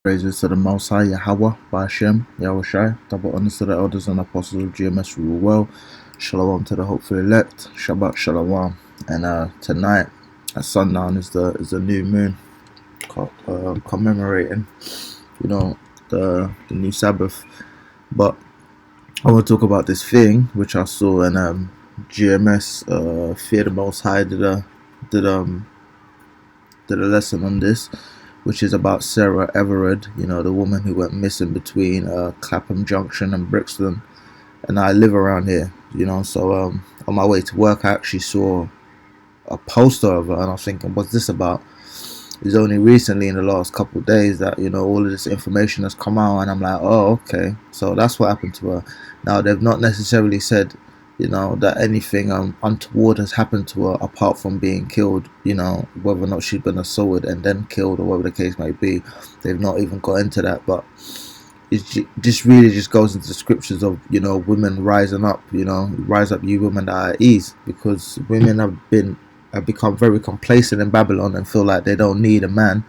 Praises to the Most High, Yahweh, Ba'ashem, Yahushai, double honors to the elders and apostles of GMS rule well. Shalom to the hopeful elect, Shabbat Shalom. And tonight at sundown is the new moon, commemorating, the new Sabbath. But I want to talk about this thing which I saw in GMS. Fear the Most High did a lesson on this, which is about Sarah Everard, the woman who went missing between Clapham Junction and Brixton. And I live around here, so on my way to work I actually saw a poster of her, and I was thinking, what's this about? It's only recently in the last couple of days that, all of this information has come out, and I'm like, oh, okay, so that's what happened to her. Now, they've not necessarily said, that anything untoward has happened to her apart from being killed, whether or not she'd been assaulted and then killed or whatever the case may be. They've not even got into that, but it just really just goes into the scriptures of, women rising up, rise up you women that are at ease, because women have become very complacent in Babylon and feel like they don't need a man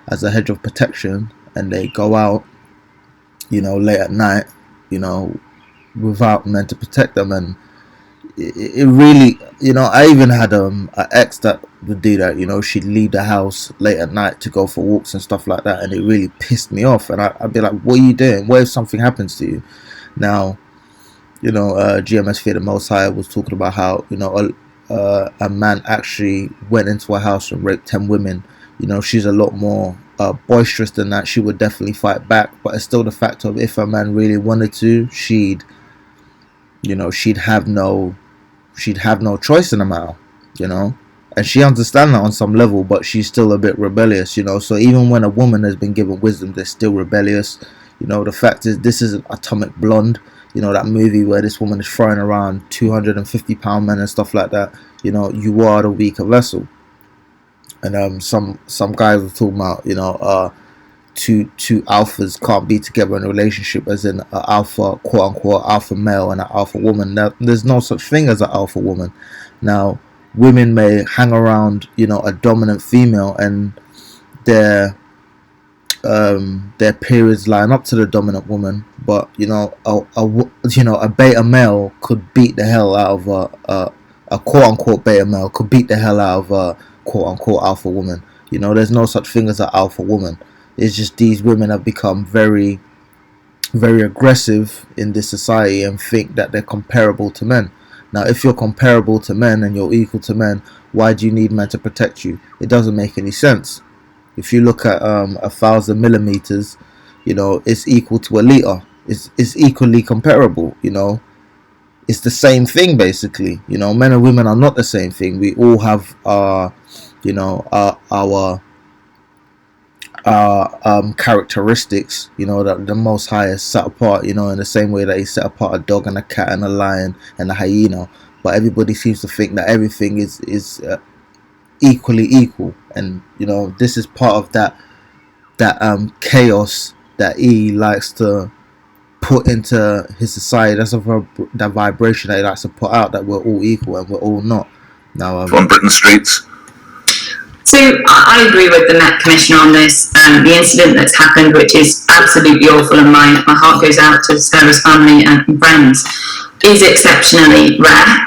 as a hedge of protection, and they go out, late at night, without men to protect them. And it really, I even had an ex that would do that. She'd leave the house late at night to go for walks and stuff like that, and it really pissed me off. And I'd be like, what are you doing? What if something happens to you? Now, GMS Fear the Most High was talking about how, a man actually went into a house and raped 10 women. She's a lot more boisterous than that. She would definitely fight back, but it's still the fact of, if a man really wanted to, she'd have no choice in the matter, and she understands that on some level, but she's still a bit rebellious, so even when a woman has been given wisdom, they're still rebellious. The fact is, this isn't Atomic Blonde, that movie where this woman is throwing around 250-pound men and stuff like that. You are the weaker vessel. And some guys were talking about, two alphas can't be together in a relationship, as in an alpha, quote unquote alpha male and an alpha woman. Now, there's no such thing as an alpha woman. Now, women may hang around, a dominant female, and their periods line up to the dominant woman, but a beta male could beat the hell out of a quote unquote beta male could beat the hell out of a quote unquote alpha woman. There's no such thing as an alpha woman. It's just these women have become very, very aggressive in this society and think that they're comparable to men. Now, if you're comparable to men and you're equal to men, why do you need men to protect you? It doesn't make any sense. If you look at 1,000 millimeters, it's equal to a liter. It's equally comparable. It's the same thing basically. Men and women are not the same thing. We all have our characteristics, that the Most High is set apart, in the same way that he set apart a dog and a cat and a lion and a hyena. But everybody seems to think that everything is equally equal, and this is part of that chaos that he likes to put into his society. That's that vibration that he likes to put out, that we're all equal and we're all not. Now, on Britain streets. So I agree with the Met Commissioner on this. The incident that's happened, which is absolutely awful, and my heart goes out to Sarah's family and friends, is exceptionally rare.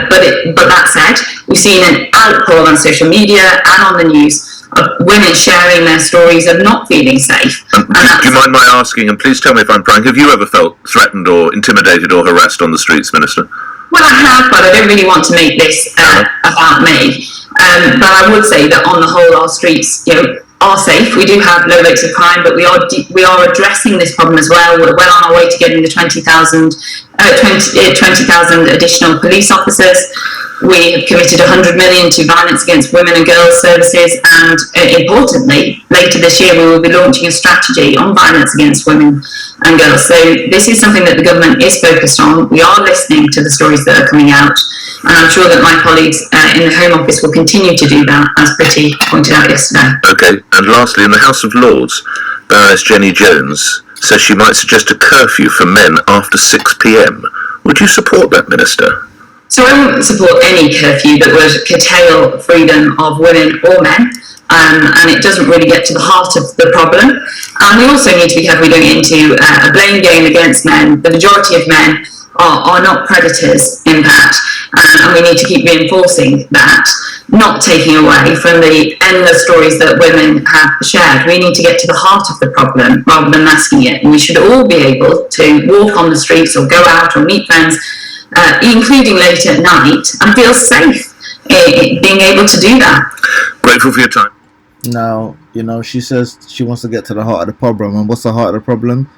But that said, we've seen an outpour on social media and on the news of women sharing their stories of not feeling safe. Do you mind my asking, and please tell me if I'm prying, have you ever felt threatened or intimidated or harassed on the streets, Minister? Well, I have, but I don't really want to make this about me. But I would say that on the whole, our streets, are safe. We do have low rates of crime, but we are addressing this problem as well. We're well on our way to getting the 20,000 additional police officers. We have committed 100 million to violence against women and girls services, and importantly, later this year we will be launching a strategy on violence against women and girls. So this is something that the government is focused on. We are listening to the stories that are coming out, and I'm sure that my colleagues in the Home Office will continue to do that, as Pretty pointed out yesterday. Okay, and lastly, in the House of Lords, Baroness Jenny Jones says she might suggest a curfew for men after 6 p.m. Would you support that, Minister? So I wouldn't support any curfew that would curtail freedom of women or men. and it doesn't really get to the heart of the problem. And we also need to be careful we don't get into a blame game against men. The majority of men are not predators, in fact, and we need to keep reinforcing that, not taking away from the endless stories that women have shared. We need to get to the heart of the problem rather than masking it. And we should all be able to walk on the streets or go out or meet friends, including late at night, and feel safe being able to do that. Grateful for your time. Now, she says she wants to get to the heart of the problem. And what's the heart of the problem?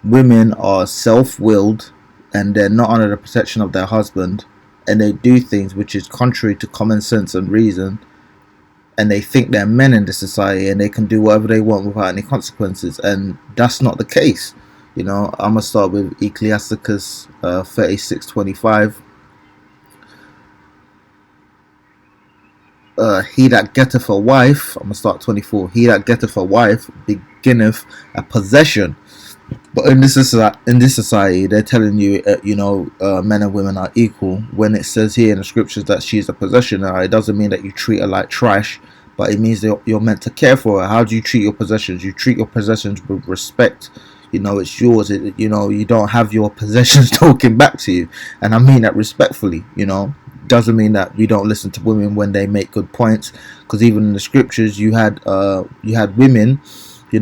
Women are self-willed and they're not under the protection of their husband, and they do things which is contrary to common sense and reason, and they think they're men in this society and they can do whatever they want without any consequences, and that's not the case. I'm going to start with Ecclesiasticus 36:25. He that getteth a wife, I'm going to start 24. He that getteth a wife beginneth a possession. But in this society, they're telling you, men and women are equal. When it says here in the scriptures that she's a possession, it doesn't mean that you treat her like trash, but it means that you're meant to care for her. How do you treat your possessions? You treat your possessions with respect. It's yours. You don't have your possessions talking back to you, and I mean that respectfully. Doesn't mean that you don't listen to women when they make good points, because even in the scriptures you had women,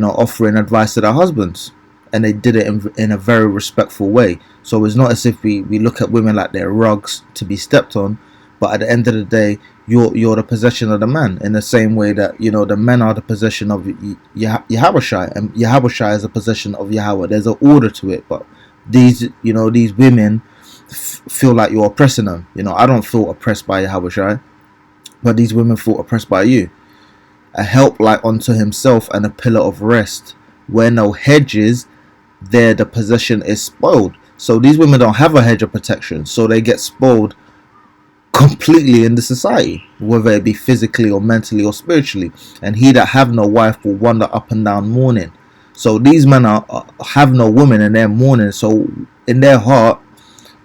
offering advice to their husbands. And they did it in a very respectful way. So it's not as if we look at women like they're rugs to be stepped on. But at the end of the day, you're the possession of the man, in the same way that the men are the possession of Yahushua, and Yahushua is a possession of Yahweh. There's an order to it, but these women feel like you're oppressing them. I don't feel oppressed by Yahushua, but these women feel oppressed by you. A help like unto himself and a pillar of rest, where no hedges, there the possession is spoiled. So these women don't have a hedge of protection, so they get spoiled completely in the society, whether it be physically or mentally or spiritually. And he that have no wife will wander up and down mourning. So these men have no woman and they're mourning. So in their heart,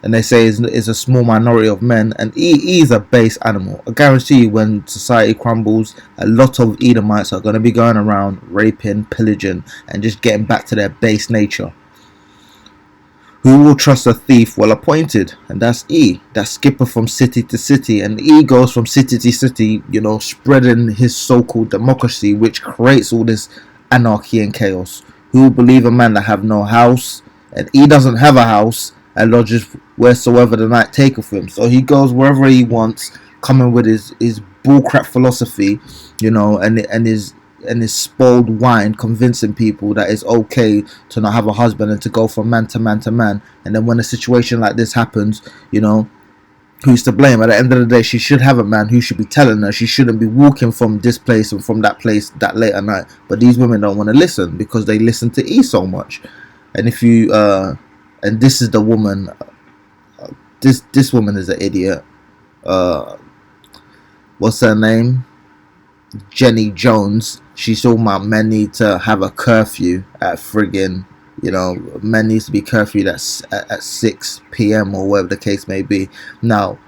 and they say is a small minority of men, and he is a base animal. I guarantee you, when society crumbles, a lot of Edomites are going to be going around raping, pillaging, and just getting back to their base nature. Who will trust a thief well appointed? And that's E. That skipper from city to city, and E goes from city to city, spreading his so-called democracy, which creates all this anarchy and chaos. Who will believe a man that have no house? And E doesn't have a house, and lodges wheresoever the night taketh him. So he goes wherever he wants, coming with his bullcrap philosophy, and his spoiled wine, convincing people that it's okay to not have a husband and to go from man to man to man. And then when a situation like this happens, who's to blame? At the end of the day, she should have a man who should be telling her she shouldn't be walking from this place and from that place that late at night. But these women don't want to listen because they listen to E so much. And if you and this is the woman. This woman is an idiot. What's her name? Jenny Jones. She's talking about men need to have a curfew at friggin'. Men needs to be curfewed at 6 p.m. or whatever the case may be. Now,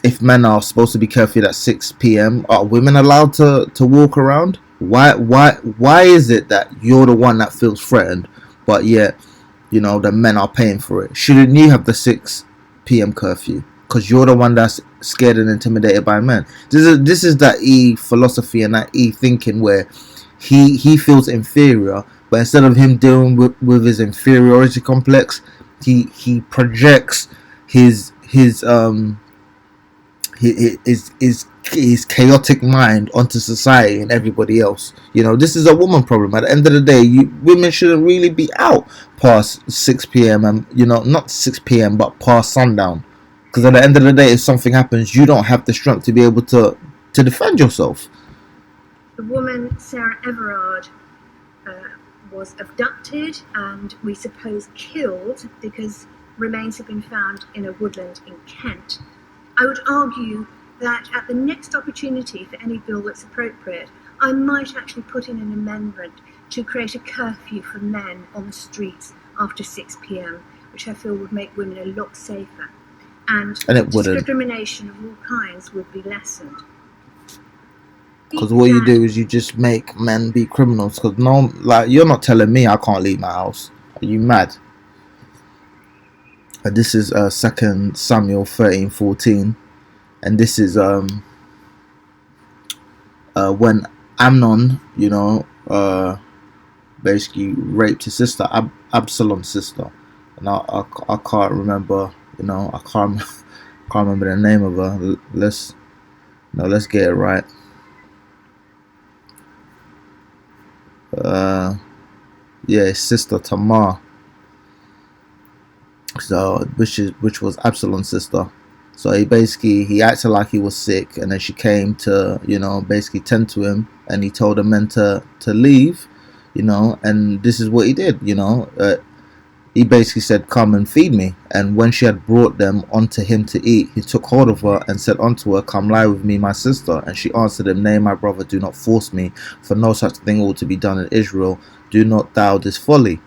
if men are supposed to be curfewed at 6 p.m., are women allowed to walk around? Why is it that you're the one that feels threatened, but yet the men are paying for it? Shouldn't you have the 6 p.m. curfew? Because you're the one that's scared and intimidated by men. This is that E philosophy and that E thinking where he feels inferior, but instead of him dealing with his inferiority complex, he projects his chaotic mind onto society and everybody else. This is a woman problem. At the end of the day, women shouldn't really be out past 6 p.m. and not 6 p.m. but past sundown, because at the end of the day, if something happens, you don't have the strength to be able to defend yourself. The woman Sarah Everard was abducted and we suppose killed because remains have been found in a woodland in Kent. I would argue that at the next opportunity for any bill that's appropriate, I might actually put in an amendment to create a curfew for men on the streets after 6 p.m, which I feel would make women a lot safer. And it wouldn't. Discrimination of all kinds would be lessened. Because what you do is you just make men be criminals. Because no, like, you're not telling me I can't leave my house. Are you mad? This is 2 Samuel 13:14, and this is when Amnon, basically raped his sister, Absalom's sister, and I can't remember, I can't remember the name of her. Let's get it right. His sister Tamar. So which was Absalom's sister. So he acted like he was sick, and then she came to basically tend to him, and he told the men to leave, and this is what he did. He basically said, "Come and feed me." And when she had brought them unto him to eat, he took hold of her and said unto her, "Come lie with me, my sister." And she answered him, "Nay, my brother, do not force me, for no such thing ought to be done in Israel. Do not thou this folly.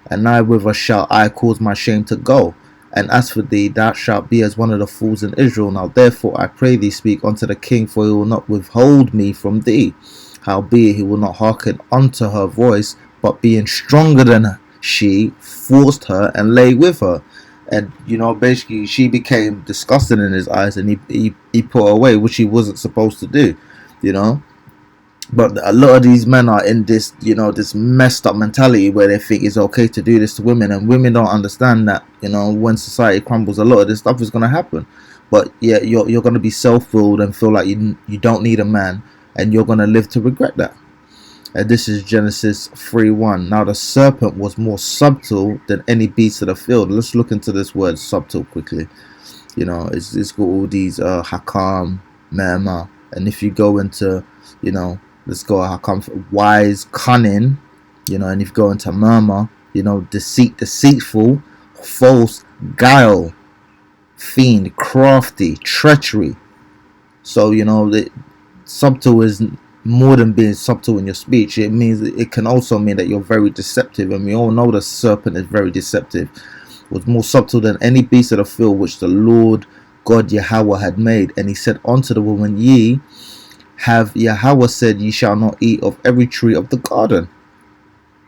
And neither shall I cause my shame to go. And as for thee, thou shalt be as one of the fools in Israel. Now therefore I pray thee, speak unto the king, for he will not withhold me from thee. Howbeit he will not hearken unto her voice, but being stronger than she, forced her and lay with her." And basically she became disgusting in his eyes, and he put her away, which he wasn't supposed to do. But a lot of these men are in this, this messed up mentality where they think it's okay to do this to women, and women don't understand that, when society crumbles, a lot of this stuff is going to happen. But yeah, you're going to be self-willed and feel like you don't need a man, and you're going to live to regret that. And this is Genesis 3:1. Now the serpent was more subtle than any beast of the field. Let's look into this word subtle quickly. It's got all these hakam, merma, and if you go into, let's go hakam, wise, cunning, and if you go into murmur, deceit, deceitful, false, guile, fiend, crafty, treachery. So subtle is more than being subtle in your speech. It can also mean that you're very deceptive, and we all know the serpent is very deceptive. Was more subtle than any beast of the field which the Lord God Yahweh had made. And he said unto the woman, Ye have Yahweh said, ye shall not eat of every tree of the garden.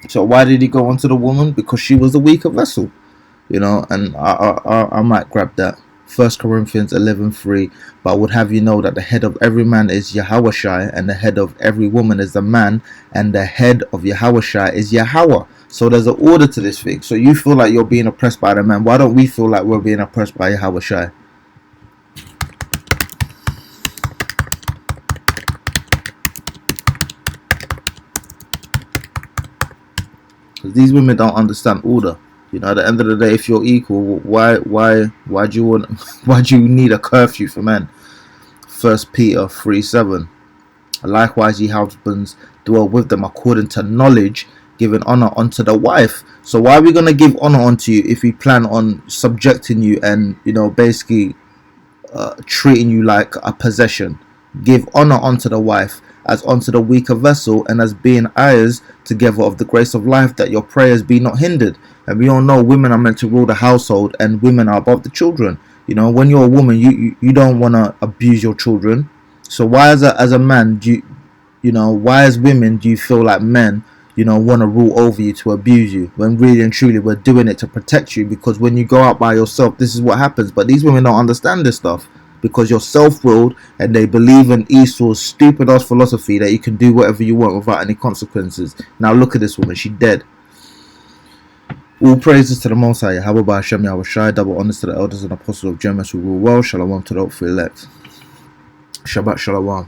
So why did he go onto the woman? Because she was the weaker vessel, and I might grab that. 1 Corinthians 11:3. But I would have you know that the head of every man is Yahushai, and the head of every woman is the man, and the head of Yahushai is Yahweh. So there's an order to this thing. So you feel like you're being oppressed by the man. Why don't we feel like we're being oppressed by Yahushai? Because these women don't understand order. At the end of the day, if you're equal, why do you need a curfew for men? 1 Peter 3:7. Likewise, ye husbands, dwell with them according to knowledge, giving honor unto the wife. So why are we going to give honor unto you if we plan on subjecting you and basically treating you like a possession? Give honor unto the wife as unto the weaker vessel, and as being heirs together of the grace of life, that your prayers be not hindered. And we all know women are meant to rule the household, and women are above the children. When you're a woman, you don't want to abuse your children. So why as a man do why as women do you feel like men want to rule over you, to abuse you, when really and truly we're doing it to protect you? Because when you go out by yourself, this is what happens. But these women don't understand this stuff, because you're self-willed, and they believe in Esau's stupid ass philosophy that you can do whatever you want without any consequences. Now look at this woman, she's dead. All praises to the Most High, Yahweh by Hashem Yahushai. Double honors to the elders and apostles of Jemes who rule well. Shalom to the hopeful elect. Shabbat Shalom.